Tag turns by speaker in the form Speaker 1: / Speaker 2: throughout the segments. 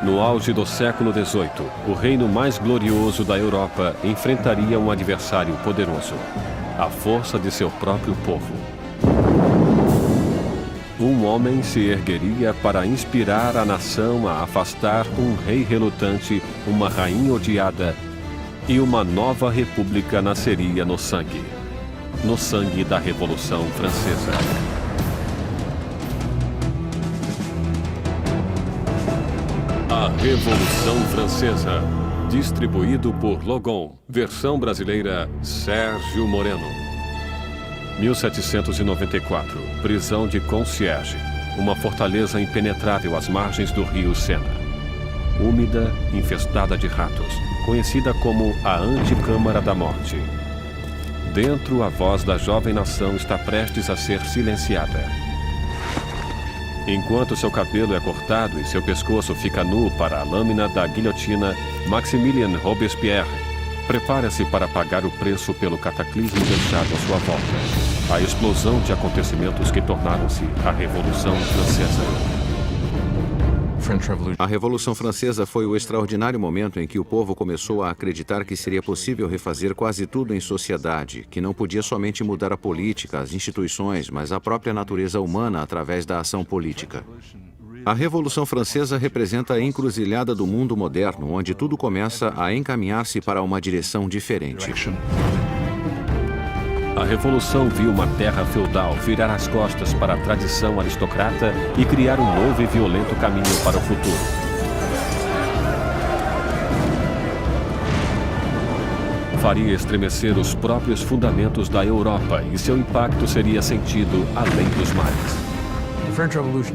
Speaker 1: No auge do século XVIII, o reino mais glorioso da Europa enfrentaria um adversário poderoso, a força de seu próprio povo. Um homem se ergueria para inspirar a nação a afastar um rei relutante, uma rainha odiada, e uma nova república nasceria no sangue da Revolução Francesa. A Revolução Francesa, distribuído por Logon, versão brasileira Sérgio Moreno. 1794, prisão de Concierge, uma fortaleza impenetrável às margens do rio Sena. Úmida, infestada de ratos, conhecida como a Anticâmara da Morte. Dentro, a voz da jovem nação está prestes a ser silenciada. Enquanto seu cabelo é cortado e seu pescoço fica nu para a lâmina da guilhotina, Maximilien Robespierre prepara-se para pagar o preço pelo cataclismo deixado à sua volta. A explosão de acontecimentos que tornaram-se a Revolução Francesa.
Speaker 2: A Revolução Francesa foi o extraordinário momento em que o povo começou a acreditar que seria possível refazer quase tudo em sociedade, que não podia somente mudar a política, as instituições, mas a própria natureza humana através da ação política. A Revolução Francesa representa a encruzilhada do mundo moderno, onde tudo começa a encaminhar-se para uma direção diferente.
Speaker 1: A Revolução viu uma terra feudal virar as costas para a tradição aristocrata e criar um novo e violento caminho para o futuro. Faria estremecer os próprios fundamentos da Europa e seu impacto seria sentido além dos mares.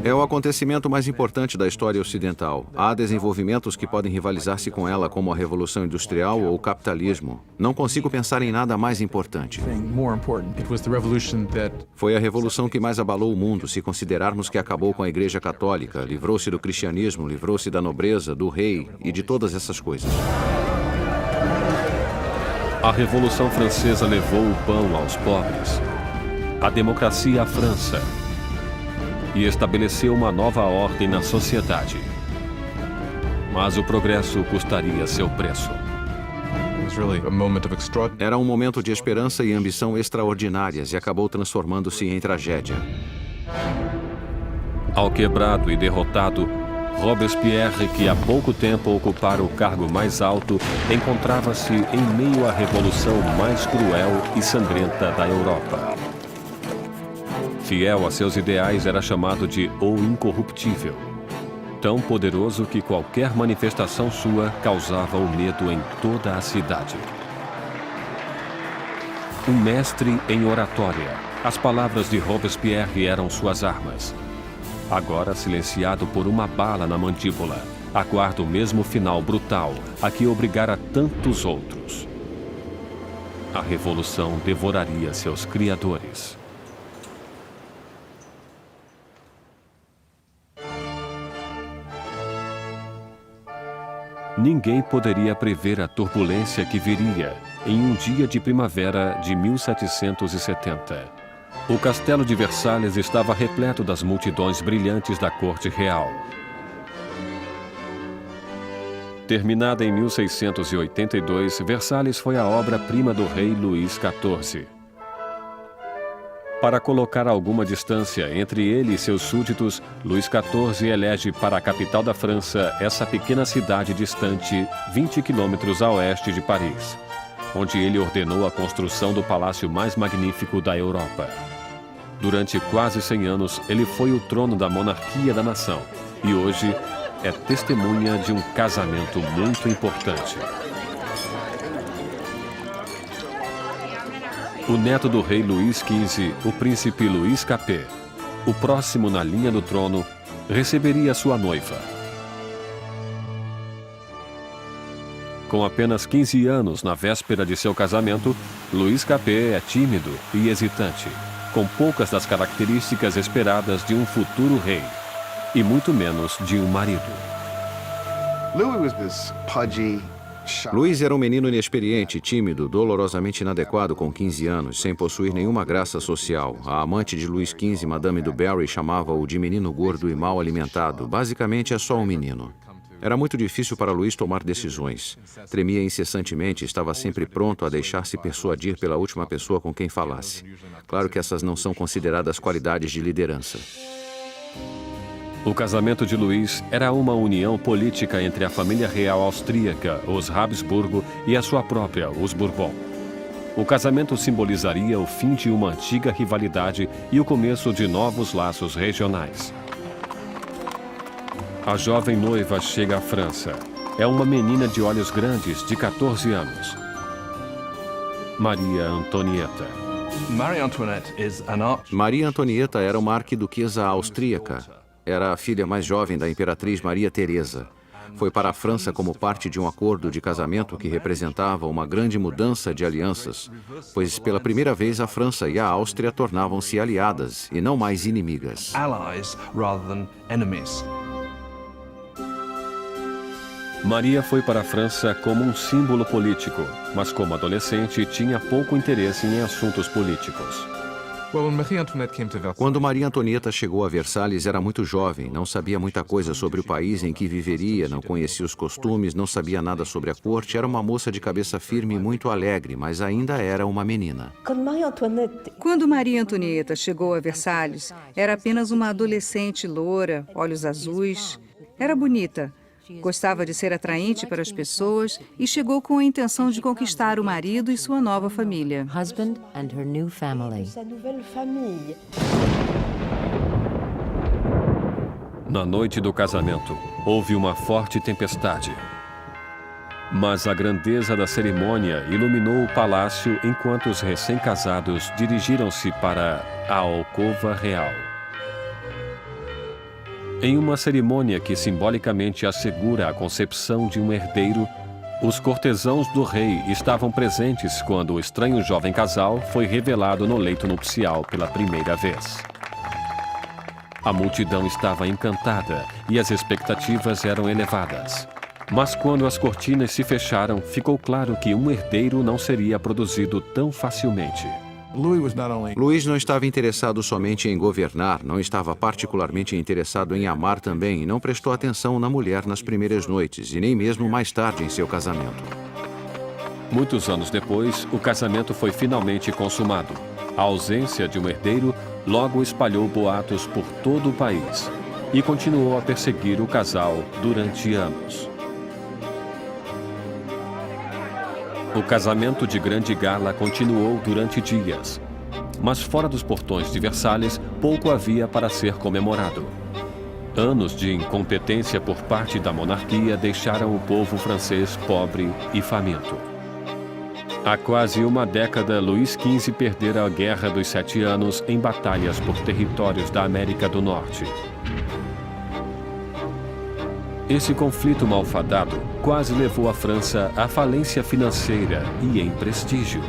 Speaker 2: É o acontecimento mais importante da história ocidental. Há desenvolvimentos que podem rivalizar-se com ela, como a Revolução Industrial ou o capitalismo. Não consigo pensar em nada mais importante. Foi a revolução que mais abalou o mundo, se considerarmos que acabou com a Igreja Católica, livrou-se do cristianismo, livrou-se da nobreza, do rei e de todas essas coisas.
Speaker 1: A Revolução Francesa levou o pão aos pobres, a democracia à França, e estabeleceu uma nova ordem na sociedade. Mas o progresso custaria seu preço.
Speaker 2: Era um momento de esperança e ambição extraordinárias e acabou transformando-se em tragédia.
Speaker 1: Alquebrado e derrotado, Robespierre, que há pouco tempo ocupara o cargo mais alto, encontrava-se em meio à revolução mais cruel e sangrenta da Europa. Fiel a seus ideais, era chamado de O Incorruptível. Tão poderoso que qualquer manifestação sua causava o medo em toda a cidade. Um mestre em oratória, as palavras de Robespierre eram suas armas. Agora silenciado por uma bala na mandíbula, aguarda o mesmo final brutal a que obrigara tantos outros. A revolução devoraria seus criadores. Ninguém poderia prever a turbulência que viria em um dia de primavera de 1770. O castelo de Versalhes estava repleto das multidões brilhantes da corte real. Terminada em 1682, Versalhes foi a obra-prima do rei Luís XIV. Para colocar alguma distância entre ele e seus súditos, Luís XIV elege para a capital da França essa pequena cidade distante 20 quilômetros a oeste de Paris, onde ele ordenou a construção do palácio mais magnífico da Europa. Durante quase 100 anos, ele foi o trono da monarquia da nação e hoje é testemunha de um casamento muito importante. O neto do rei Luís XV, o príncipe Luís Capet, o próximo na linha do trono, receberia sua noiva. Com apenas 15 anos na véspera de seu casamento, Luís Capet é tímido e hesitante, com poucas das características esperadas de um futuro rei, e muito menos de um marido.
Speaker 2: Luís era um menino inexperiente, tímido, dolorosamente inadequado com 15 anos, sem possuir nenhuma graça social. A amante de Luís XV, Madame du Barry, chamava-o de menino gordo e mal alimentado. Basicamente, é só um menino. Era muito difícil para Luís tomar decisões. Tremia incessantemente e estava sempre pronto a deixar-se persuadir pela última pessoa com quem falasse. Claro que essas não são consideradas qualidades de liderança.
Speaker 1: O casamento de Luís era uma união política entre a família real austríaca, os Habsburgo, e a sua própria, os Bourbon. O casamento simbolizaria o fim de uma antiga rivalidade e o começo de novos laços regionais. A jovem noiva chega à França. É uma menina de olhos grandes, de 14 anos. Maria Antonieta.
Speaker 2: Maria Antonieta era uma arquiduquesa austríaca. Era a filha mais jovem da imperatriz Maria Teresa. Foi para a França como parte de um acordo de casamento que representava uma grande mudança de alianças, pois pela primeira vez a França e a Áustria tornavam-se aliadas e não mais inimigas.
Speaker 1: Maria foi para a França como um símbolo político, mas como adolescente tinha pouco interesse em assuntos políticos.
Speaker 2: Quando Maria Antonieta chegou a Versalhes, era muito jovem, não sabia muita coisa sobre o país em que viveria, não conhecia os costumes, não sabia nada sobre a corte, era uma moça de cabeça firme e muito alegre, mas ainda era uma menina.
Speaker 3: Quando Maria Antonieta chegou a Versalhes, era apenas uma adolescente loura, olhos azuis. Era bonita. Gostava de ser atraente para as pessoas e chegou com a intenção de conquistar o marido e sua nova família.
Speaker 1: Na noite do casamento, houve uma forte tempestade. Mas a grandeza da cerimônia iluminou o palácio enquanto os recém-casados dirigiram-se para a alcova real. Em uma cerimônia que simbolicamente assegura a concepção de um herdeiro, os cortesãos do rei estavam presentes quando o estranho jovem casal foi revelado no leito nupcial pela primeira vez. A multidão estava encantada e as expectativas eram elevadas. Mas quando as cortinas se fecharam, ficou claro que um herdeiro não seria produzido tão facilmente.
Speaker 2: Luís não estava interessado somente em governar, não estava particularmente interessado em amar também e não prestou atenção na mulher nas primeiras noites e nem mesmo mais tarde em seu casamento.
Speaker 1: Muitos anos depois, o casamento foi finalmente consumado. A ausência de um herdeiro logo espalhou boatos por todo o país e continuou a perseguir o casal durante anos. O casamento de grande gala continuou durante dias, mas fora dos portões de Versalhes, pouco havia para ser comemorado. Anos de incompetência por parte da monarquia deixaram o povo francês pobre e faminto. Há quase uma década, Luís XV perdera a Guerra dos 7 Anos em batalhas por territórios da América do Norte. Esse conflito malfadado quase levou a França à falência financeira e em prestígio.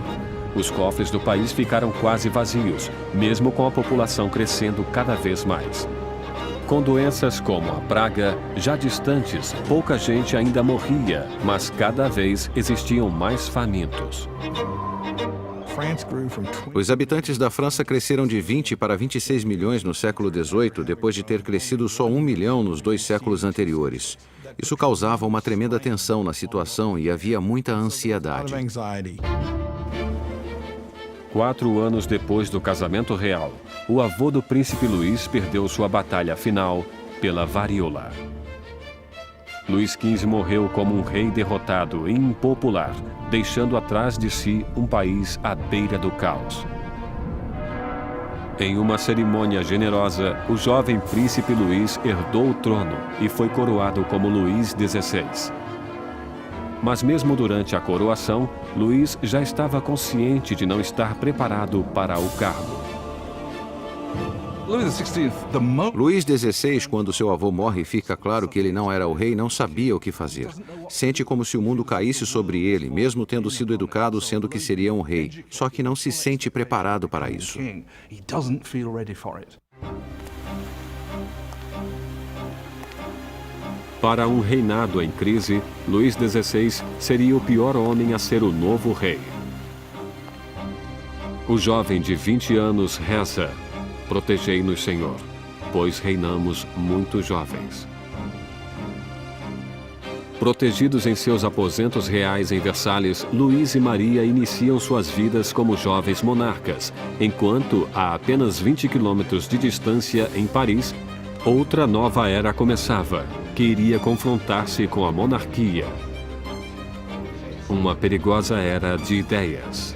Speaker 1: Os cofres do país ficaram quase vazios, mesmo com a população crescendo cada vez mais. Com doenças como a praga, já distantes, pouca gente ainda morria, mas cada vez existiam mais famintos.
Speaker 2: Os habitantes da França cresceram de 20 para 26 milhões no século XVIII, depois de ter crescido só 1 milhão nos 2 séculos anteriores. Isso causava uma tremenda tensão na situação e havia muita ansiedade.
Speaker 1: 4 anos depois do casamento real, o avô do príncipe Luís perdeu sua batalha final pela varíola. Luís XV morreu como um rei derrotado e impopular, deixando atrás de si um país à beira do caos. Em uma cerimônia generosa, o jovem príncipe Luís herdou o trono e foi coroado como Luís XVI. Mas mesmo durante a coroação, Luís já estava consciente de não estar preparado para o cargo.
Speaker 2: Luís XVI, quando seu avô morre e fica claro que ele não era o rei, não sabia o que fazer. Sente como se o mundo caísse sobre ele, mesmo tendo sido educado sendo que seria um rei. Só que não se sente preparado para isso.
Speaker 1: Para um reinado em crise, Luís XVI seria o pior homem a ser o novo rei. O jovem de 20 anos reza: "Protegei-nos, Senhor, pois reinamos muito jovens." Protegidos em seus aposentos reais em Versalhes, Luís e Maria iniciam suas vidas como jovens monarcas, enquanto, a apenas 20 quilômetros de distância, em Paris, outra nova era começava, que iria confrontar-se com a monarquia. Uma perigosa era de ideias.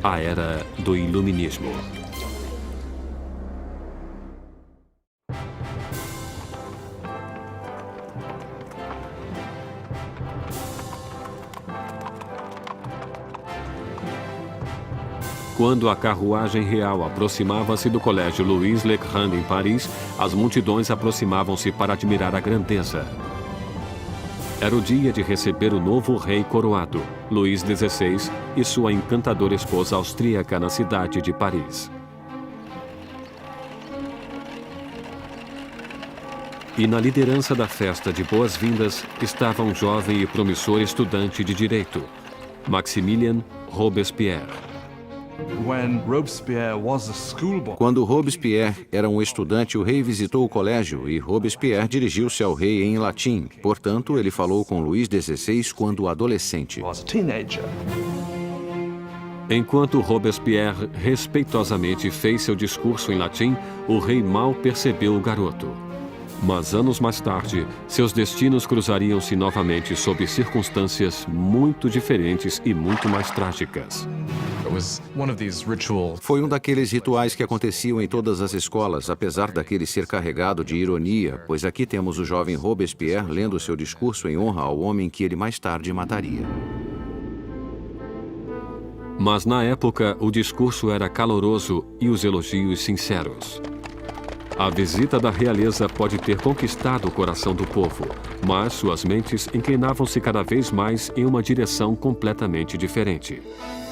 Speaker 1: A era do iluminismo. Quando a carruagem real aproximava-se do Colégio Louis Le Grand em Paris, as multidões aproximavam-se para admirar a grandeza. Era o dia de receber o novo rei coroado, Luís XVI, e sua encantadora esposa austríaca na cidade de Paris. E na liderança da festa de boas-vindas estava um jovem e promissor estudante de direito, Maximilien Robespierre.
Speaker 2: Quando Robespierre era um estudante, o rei visitou o colégio e Robespierre dirigiu-se ao rei em latim. Portanto, ele falou com Luís XVI quando adolescente.
Speaker 1: Enquanto Robespierre respeitosamente fez seu discurso em latim, o rei mal percebeu o garoto. Mas anos mais tarde, seus destinos cruzariam-se novamente sob circunstâncias muito diferentes e muito mais trágicas.
Speaker 2: Foi um daqueles rituais que aconteciam em todas as escolas, apesar daquele ser carregado de ironia, pois aqui temos o jovem Robespierre lendo seu discurso em honra ao homem que ele mais tarde mataria.
Speaker 1: Mas na época, o discurso era caloroso e os elogios sinceros. A visita da realeza pode ter conquistado o coração do povo, mas suas mentes inclinavam-se cada vez mais em uma direção completamente diferente.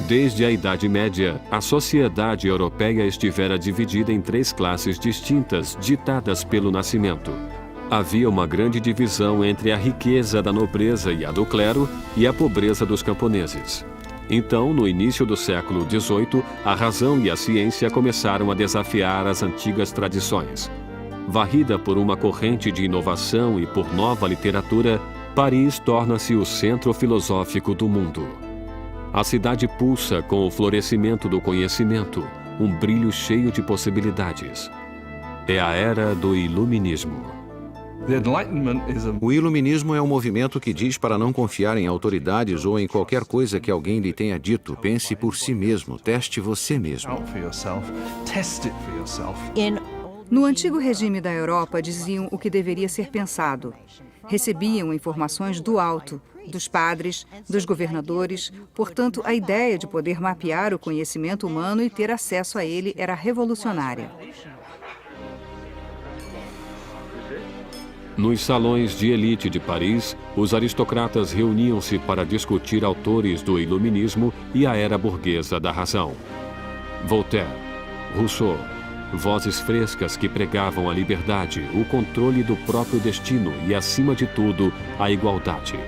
Speaker 1: Desde a Idade Média, a sociedade europeia estivera dividida em 3 classes distintas, ditadas pelo nascimento. Havia uma grande divisão entre a riqueza da nobreza e a do clero e a pobreza dos camponeses. Então, no início do século XVIII, a razão e a ciência começaram a desafiar as antigas tradições. Varrida por uma corrente de inovação e por nova literatura, Paris torna-se o centro filosófico do mundo. A cidade pulsa com o florescimento do conhecimento, um brilho cheio de possibilidades. É a era do iluminismo.
Speaker 2: O iluminismo é um movimento que diz para não confiar em autoridades ou em qualquer coisa que alguém lhe tenha dito. Pense por si mesmo, teste você mesmo.
Speaker 3: No antigo regime da Europa, diziam o que deveria ser pensado. Recebiam informações do alto, dos padres, dos governadores. Portanto, a ideia de poder mapear o conhecimento humano e ter acesso a ele era revolucionária.
Speaker 1: Nos salões de elite de Paris, os aristocratas reuniam-se para discutir autores do iluminismo e a era burguesa da razão. Voltaire, Rousseau, vozes frescas que pregavam a liberdade, o controle do próprio destino e, acima de tudo, a igualdade.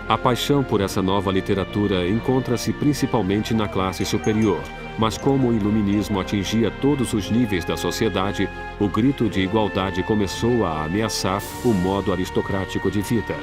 Speaker 1: A paixão por essa nova literatura encontra-se principalmente na classe superior, mas como o iluminismo atingia todos os níveis da sociedade, o grito de igualdade começou a ameaçar o modo aristocrático de vida.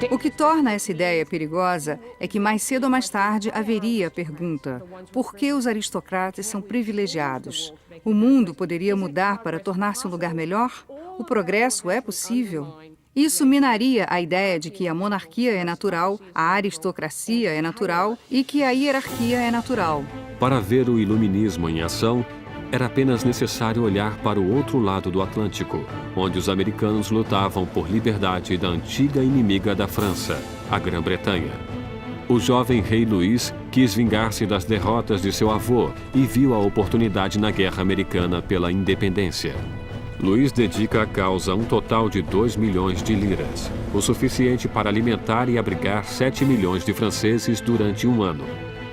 Speaker 3: O que torna essa ideia perigosa é que mais cedo ou mais tarde haveria a pergunta: por que os aristocratas são privilegiados? O mundo poderia mudar para tornar-se um lugar melhor? O progresso é possível? Isso minaria a ideia de que a monarquia é natural, a aristocracia é natural e que a hierarquia é natural.
Speaker 1: Para ver o iluminismo em ação, era apenas necessário olhar para o outro lado do Atlântico, onde os americanos lutavam por liberdade da antiga inimiga da França, a Grã-Bretanha. O jovem rei Luís quis vingar-se das derrotas de seu avô e viu a oportunidade na Guerra Americana pela Independência. Luís dedica à causa um total de 2 milhões de liras, o suficiente para alimentar e abrigar 7 milhões de franceses durante um ano.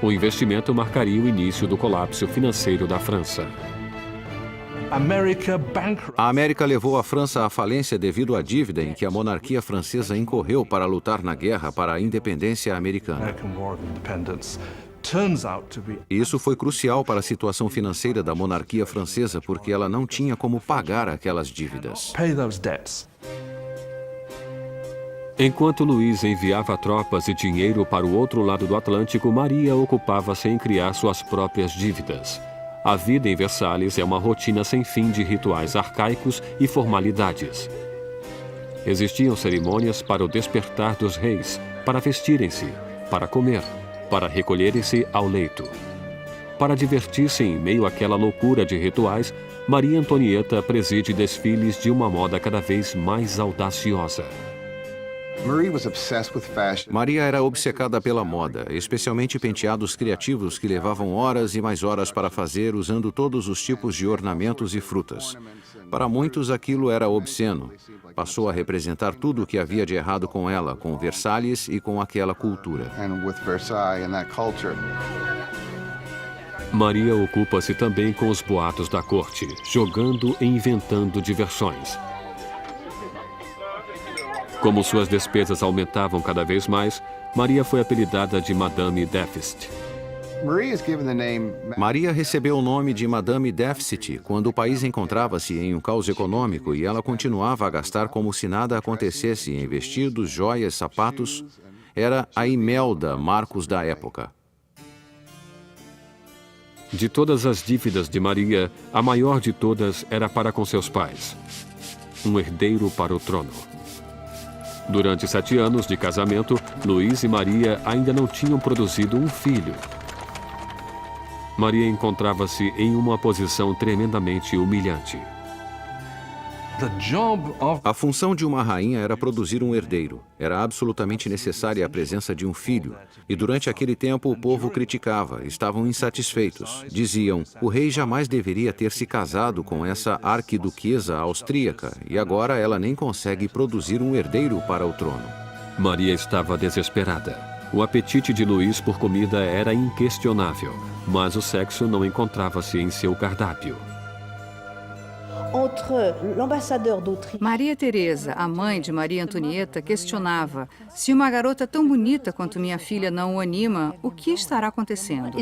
Speaker 1: O investimento marcaria o início do colapso financeiro da França.
Speaker 2: A América levou a França à falência devido à dívida em que a monarquia francesa incorreu para lutar na guerra para a independência americana. Isso foi crucial para a situação financeira da monarquia francesa, porque ela não tinha como pagar aquelas dívidas.
Speaker 1: Enquanto Luís enviava tropas e dinheiro para o outro lado do Atlântico, Maria ocupava-se em criar suas próprias dívidas. A vida em Versalhes é uma rotina sem fim de rituais arcaicos e formalidades. Existiam cerimônias para o despertar dos reis, para vestirem-se, para comer, para recolherem-se ao leito. Para divertir-se em meio àquela loucura de rituais, Maria Antonieta preside desfiles de uma moda cada vez mais audaciosa.
Speaker 2: Maria era obcecada pela moda, especialmente penteados criativos que levavam horas e mais horas para fazer, usando todos os tipos de ornamentos e frutas. Para muitos, aquilo era obsceno. Passou a representar tudo o que havia de errado com ela, com Versalhes e com aquela cultura.
Speaker 1: Maria ocupa-se também com os boatos da corte, jogando e inventando diversões. Como suas despesas aumentavam cada vez mais, Maria foi apelidada de Madame Déficit.
Speaker 2: Maria recebeu o nome de Madame Déficit quando o país encontrava-se em um caos econômico e ela continuava a gastar como se nada acontecesse em vestidos, joias, sapatos. Era a Imelda Marcos da época.
Speaker 1: De todas as dívidas de Maria, a maior de todas era para com seus pais. Um herdeiro para o trono. Durante 7 anos de casamento, Luís e Maria ainda não tinham produzido um filho. Maria encontrava-se em uma posição tremendamente humilhante.
Speaker 2: A função de uma rainha era produzir um herdeiro. Era absolutamente necessária a presença de um filho. E durante aquele tempo o povo criticava, estavam insatisfeitos. Diziam, o rei jamais deveria ter se casado com essa arquiduquesa austríaca e agora ela nem consegue produzir um herdeiro para o trono.
Speaker 1: Maria estava desesperada. O apetite de Luís por comida era inquestionável, mas o sexo não encontrava-se em seu cardápio.
Speaker 3: Maria Teresa, a mãe de Maria Antonieta, questionava: se uma garota tão bonita quanto minha filha não o anima, o que estará acontecendo?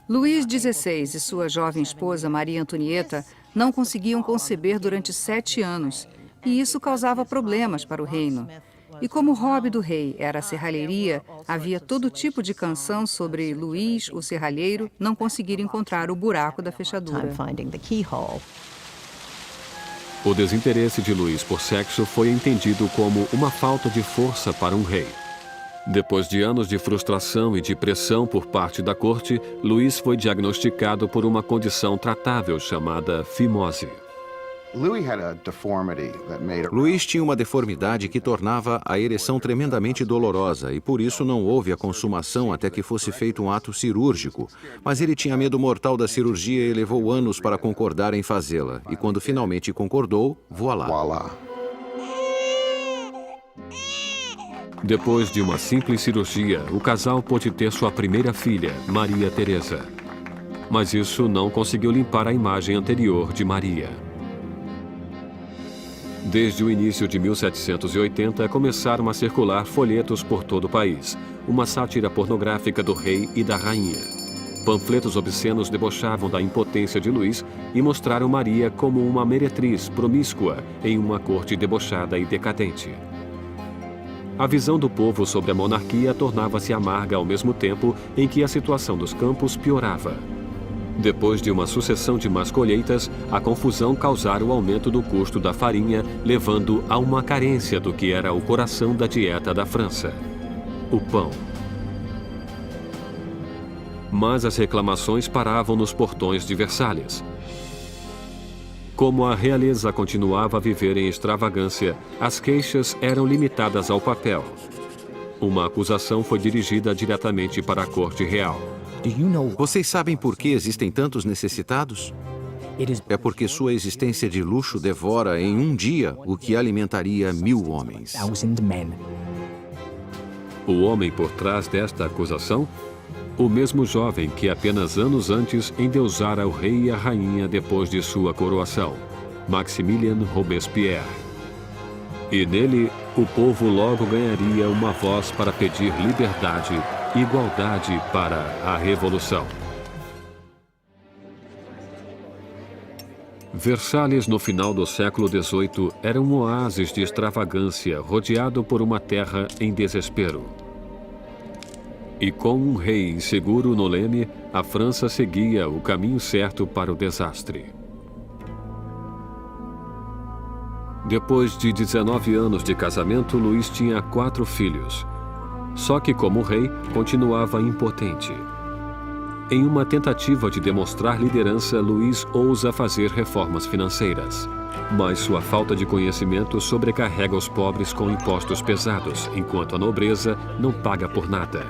Speaker 3: Luís XVI e sua jovem esposa Maria Antonieta não conseguiam conceber durante 7 anos, e isso causava problemas para o reino. E como o hobby do rei era a serralheria, havia todo tipo de canção sobre Luís, o serralheiro, não conseguir encontrar o buraco da fechadura.
Speaker 1: O desinteresse de Luís por sexo foi entendido como uma falta de força para um rei. Depois de anos de frustração e de pressão por parte da corte, Luís foi diagnosticado por uma condição tratável chamada fimose.
Speaker 2: Luís tinha uma deformidade que tornava a ereção tremendamente dolorosa e por isso não houve a consumação até que fosse feito um ato cirúrgico. Mas ele tinha medo mortal da cirurgia e levou anos para concordar em fazê-la. E quando finalmente concordou, voilá.
Speaker 1: Depois de uma simples cirurgia, o casal pôde ter sua primeira filha, Maria Teresa. Mas isso não conseguiu limpar a imagem anterior de Maria. Desde o início de 1780, começaram a circular folhetos por todo o país, uma sátira pornográfica do rei e da rainha. Panfletos obscenos debochavam da impotência de Luís e mostraram Maria como uma meretriz promíscua em uma corte debochada e decadente. A visão do povo sobre a monarquia tornava-se amarga ao mesmo tempo em que a situação dos campos piorava. Depois de uma sucessão de más colheitas, a confusão causara o aumento do custo da farinha, levando a uma carência do que era o coração da dieta da França: o pão. Mas as reclamações paravam nos portões de Versalhes. Como a realeza continuava a viver em extravagância, as queixas eram limitadas ao papel. Uma acusação foi dirigida diretamente para a corte real.
Speaker 2: Vocês sabem por que existem tantos necessitados? É porque sua existência de luxo devora em um dia o que alimentaria 1000 homens.
Speaker 1: O homem por trás desta acusação? O mesmo jovem que apenas anos antes endeusara o rei e a rainha depois de sua coroação, Maximilien Robespierre. E nele, o povo logo ganharia uma voz para pedir liberdade e igualdade para a revolução. Versalhes, no final do século XVIII, era um oásis de extravagância rodeado por uma terra em desespero. E com um rei inseguro no leme, a França seguia o caminho certo para o desastre. Depois de 19 anos de casamento, Luís tinha 4 filhos. Só que, como rei, continuava impotente. Em uma tentativa de demonstrar liderança, Luís ousa fazer reformas financeiras. Mas sua falta de conhecimento sobrecarrega os pobres com impostos pesados, enquanto a nobreza não paga por nada.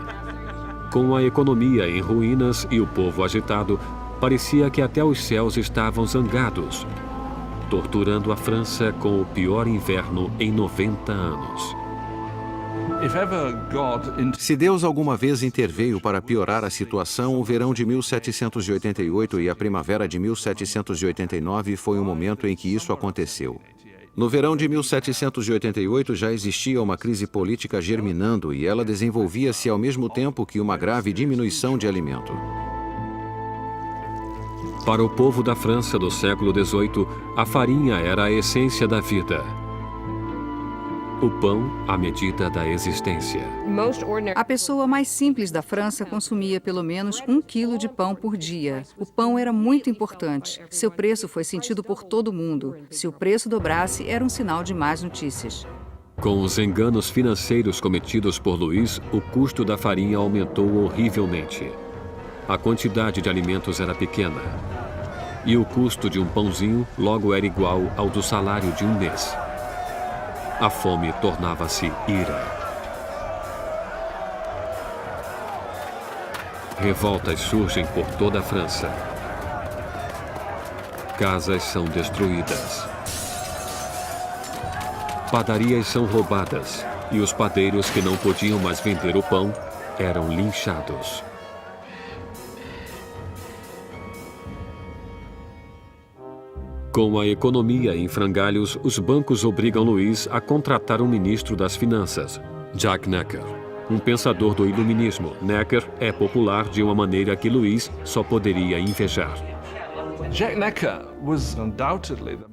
Speaker 1: Com a economia em ruínas e o povo agitado, parecia que até os céus estavam zangados, torturando a França com o pior inverno em 90 anos.
Speaker 2: Se Deus alguma vez interveio para piorar a situação, o verão de 1788 e a primavera de 1789 foi o momento em que isso aconteceu. No verão de 1788 já existia uma crise política germinando e ela desenvolvia-se ao mesmo tempo que uma grave diminuição de alimento.
Speaker 1: Para o povo da França do século XVIII, a farinha era a essência da vida. O pão, a medida da existência.
Speaker 3: A pessoa mais simples da França consumia pelo menos 1 quilo de pão por dia. O pão era muito importante. Seu preço foi sentido por todo mundo. Se o preço dobrasse, era um sinal de más notícias.
Speaker 1: Com os enganos financeiros cometidos por Luís, o custo da farinha aumentou horrivelmente. A quantidade de alimentos era pequena. E o custo de um pãozinho logo era igual ao do salário de um mês. A fome tornava-se ira. Revoltas surgem por toda a França. Casas são destruídas. Padarias são roubadas e os padeiros que não podiam mais vender o pão eram linchados. Com a economia em frangalhos, os bancos obrigam Luís a contratar um ministro das finanças, Jacques Necker, um pensador do iluminismo. Necker é popular de uma maneira que Luís só poderia invejar.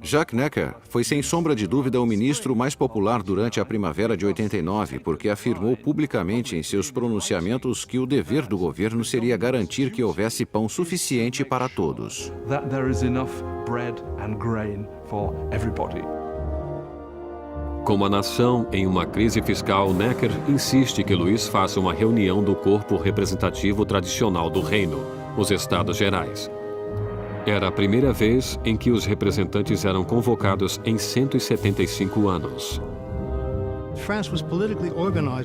Speaker 2: Jacques Necker foi sem sombra de dúvida o ministro mais popular durante a primavera de 89, porque afirmou publicamente em seus pronunciamentos que o dever do governo seria garantir que houvesse pão suficiente para todos.
Speaker 1: Como a nação em uma crise fiscal, Necker insiste que Luís faça uma reunião do corpo representativo tradicional do reino, os Estados Gerais. Era a primeira vez em que os representantes eram convocados em 175 anos.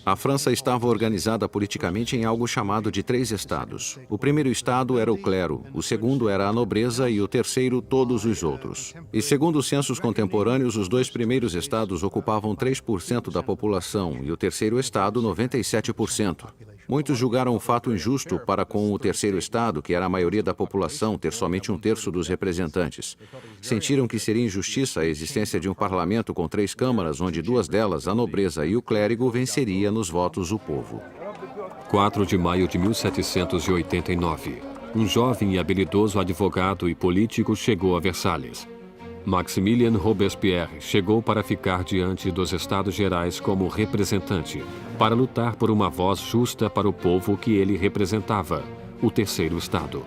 Speaker 2: A França estava organizada politicamente em algo chamado de 3 estados. O primeiro estado era o clero, o segundo era a nobreza e o terceiro todos os outros. E segundo os censos contemporâneos, os 2 primeiros estados ocupavam 3% da população e o terceiro estado 97%. Muitos julgaram o fato injusto para com o terceiro estado, que era a maioria da população, ter somente 1/3 dos representantes. Sentiram que seria injustiça a existência de um parlamento com 3 câmaras, onde 2 delas, a nobreza e o clérigo, venceria nos votos o povo.
Speaker 1: 4 de maio de 1789. Um jovem e habilidoso advogado e político chegou a Versalhes. Maximilien Robespierre chegou para ficar diante dos Estados Gerais como representante, para lutar por uma voz justa para o povo que ele representava, o terceiro Estado.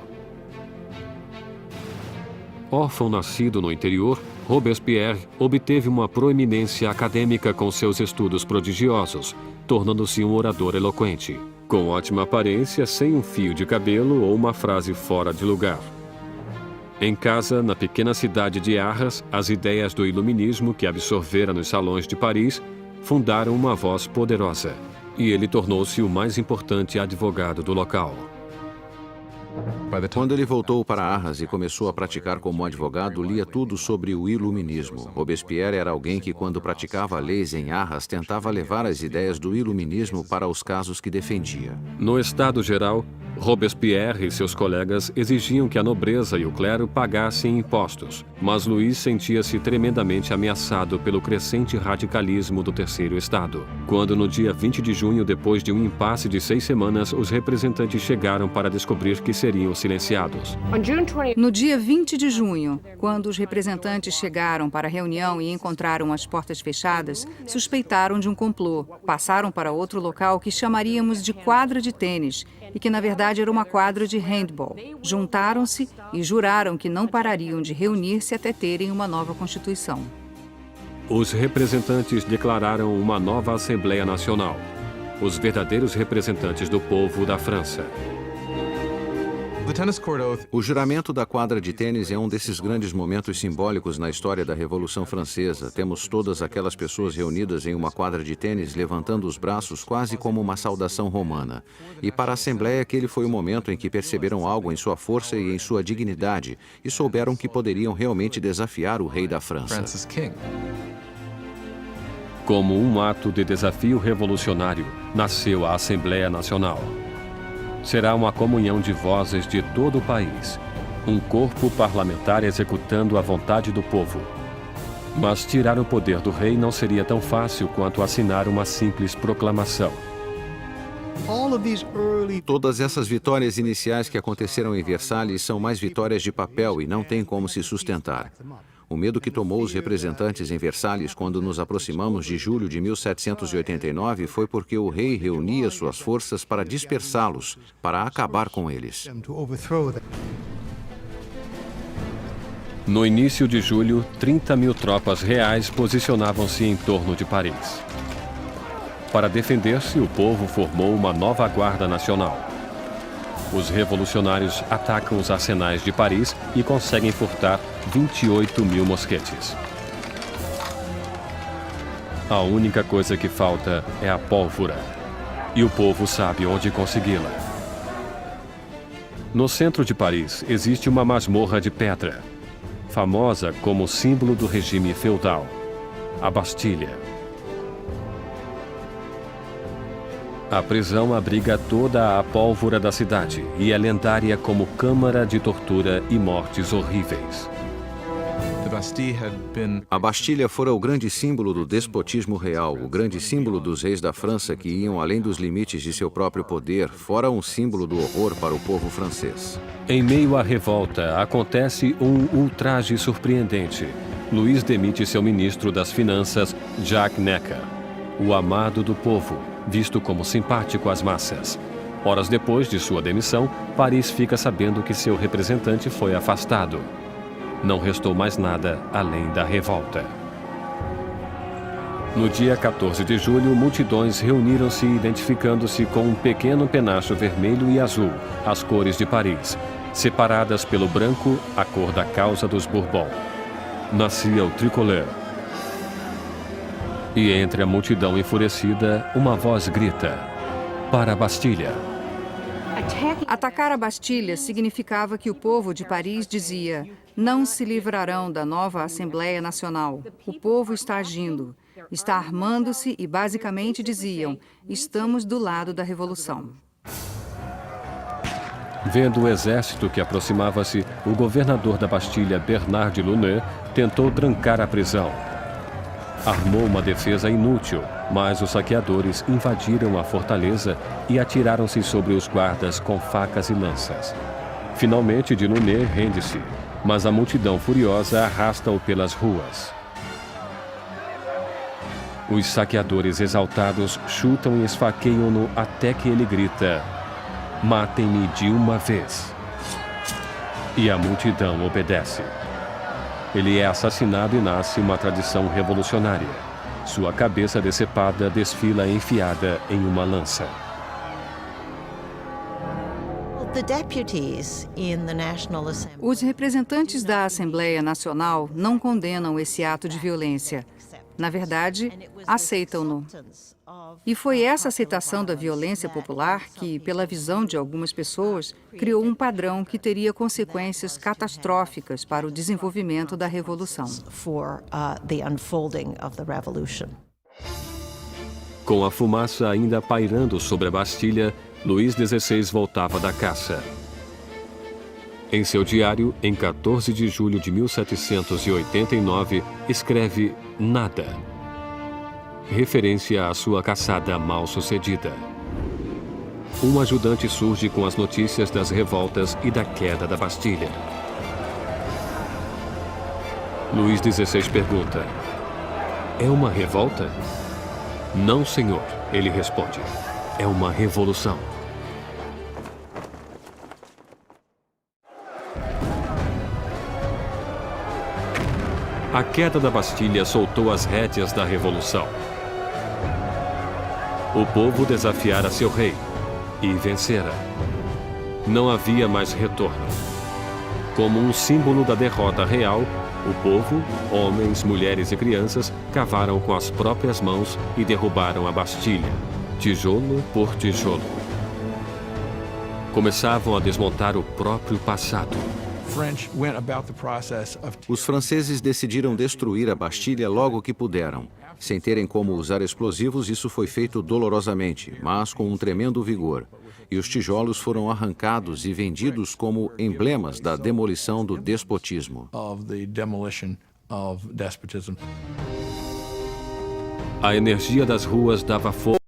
Speaker 1: Órfão nascido no interior, Robespierre obteve uma proeminência acadêmica com seus estudos prodigiosos, tornando-se um orador eloquente, com ótima aparência, sem um fio de cabelo ou uma frase fora de lugar. Em casa, na pequena cidade de Arras, as ideias do iluminismo que absorvera nos salões de Paris fundaram uma voz poderosa, e ele tornou-se o mais importante advogado do local.
Speaker 2: Quando ele voltou para Arras e começou a praticar como advogado, lia tudo sobre o iluminismo. Robespierre era alguém que, quando praticava leis em Arras, tentava levar as ideias do iluminismo para os casos que defendia.
Speaker 1: No Estado Geral, Robespierre e seus colegas exigiam que a nobreza e o clero pagassem impostos, mas Luís sentia-se tremendamente ameaçado pelo crescente radicalismo do Terceiro Estado. Quando, no dia 20 de junho, depois de um impasse de 6 semanas, os representantes chegaram para descobrir que seriam silenciados.
Speaker 3: No dia 20 de junho, quando os representantes chegaram para a reunião e encontraram as portas fechadas, suspeitaram de um complô. Passaram para outro local que chamaríamos de quadra de tênis e que, na verdade, era uma quadra de handball. Juntaram-se e juraram que não parariam de reunir-se até terem uma nova Constituição.
Speaker 1: Os representantes declararam uma nova Assembleia Nacional, os verdadeiros representantes do povo da França.
Speaker 2: O juramento da quadra de tênis é um desses grandes momentos simbólicos na história da Revolução Francesa. Temos todas aquelas pessoas reunidas em uma quadra de tênis levantando os braços quase como uma saudação romana. E para a Assembleia aquele foi o momento em que perceberam algo em sua força e em sua dignidade e souberam que poderiam realmente desafiar o rei da França.
Speaker 1: Como um ato de desafio revolucionário, nasceu a Assembleia Nacional. Será uma comunhão de vozes de todo o país, um corpo parlamentar executando a vontade do povo. Mas tirar o poder do rei não seria tão fácil quanto assinar uma simples proclamação.
Speaker 2: Todas essas vitórias iniciais que aconteceram em Versalhes são mais vitórias de papel e não têm como se sustentar. O medo que tomou os representantes em Versalhes quando nos aproximamos de julho de 1789 foi porque o rei reunia suas forças para dispersá-los, para acabar com eles.
Speaker 1: No início de julho, 30 mil tropas reais posicionavam-se em torno de Paris. Para defender-se, o povo formou uma nova Guarda Nacional. Os revolucionários atacam os arsenais de Paris e conseguem furtar 28 mil mosquetes. A única coisa que falta é a pólvora. E o povo sabe onde consegui-la. No centro de Paris existe uma masmorra de pedra, famosa como símbolo do regime feudal, a Bastilha. A prisão abriga toda a pólvora da cidade e é lendária como câmara de tortura e mortes horríveis.
Speaker 2: A Bastilha fora o grande símbolo do despotismo real, o grande símbolo dos reis da França que iam além dos limites de seu próprio poder, fora um símbolo do horror para o povo francês.
Speaker 1: Em meio à revolta, acontece um ultraje surpreendente. Luís demite seu ministro das Finanças, Jacques Necker, o amado do povo, visto como simpático às massas. Horas depois de sua demissão, Paris fica sabendo que seu representante foi afastado. Não restou mais nada além da revolta. No dia 14 de julho, multidões reuniram-se identificando-se com um pequeno penacho vermelho e azul, as cores de Paris, separadas pelo branco, a cor da causa dos Bourbon. Nascia o tricolor. E entre a multidão enfurecida, uma voz grita: para a Bastilha.
Speaker 3: Atacar a Bastilha significava que o povo de Paris dizia: não se livrarão da nova Assembleia Nacional. O povo está agindo, está armando-se e basicamente diziam: estamos do lado da revolução.
Speaker 1: Vendo o exército que aproximava-se, o governador da Bastilha, Bernard de Launay, tentou trancar a prisão. Armou uma defesa inútil, mas os saqueadores invadiram a fortaleza e atiraram-se sobre os guardas com facas e lanças. Finalmente, de Launay rende-se, mas a multidão furiosa arrasta-o pelas ruas. Os saqueadores exaltados chutam e esfaqueiam-no até que ele grita: matem-me de uma vez. E a multidão obedece. Ele é assassinado e nasce uma tradição revolucionária. Sua cabeça decepada desfila enfiada em uma lança.
Speaker 3: Os representantes da Assembleia Nacional não condenam esse ato de violência. Na verdade, aceitam-no. E foi essa aceitação da violência popular que, pela visão de algumas pessoas, criou um padrão que teria consequências catastróficas para o desenvolvimento da Revolução.
Speaker 1: Com a fumaça ainda pairando sobre a Bastilha, Luís XVI voltava da caça. Em seu diário, em 14 de julho de 1789, escreve nada, referência à sua caçada mal sucedida. Um ajudante surge com as notícias das revoltas e da queda da Bastilha. Luís XVI pergunta: é uma revolta? Não, senhor, ele responde. É uma revolução. A queda da Bastilha soltou as rédeas da revolução. O povo desafiara seu rei e vencera. Não havia mais retorno. Como um símbolo da derrota real, o povo, homens, mulheres e crianças, cavaram com as próprias mãos e derrubaram a Bastilha, tijolo por tijolo. Começavam a desmontar o próprio passado.
Speaker 2: Os franceses decidiram destruir a Bastilha logo que puderam. Sem terem como usar explosivos, isso foi feito dolorosamente, mas com um tremendo vigor. E os tijolos foram arrancados e vendidos como emblemas da demolição do despotismo.
Speaker 1: A energia das ruas dava força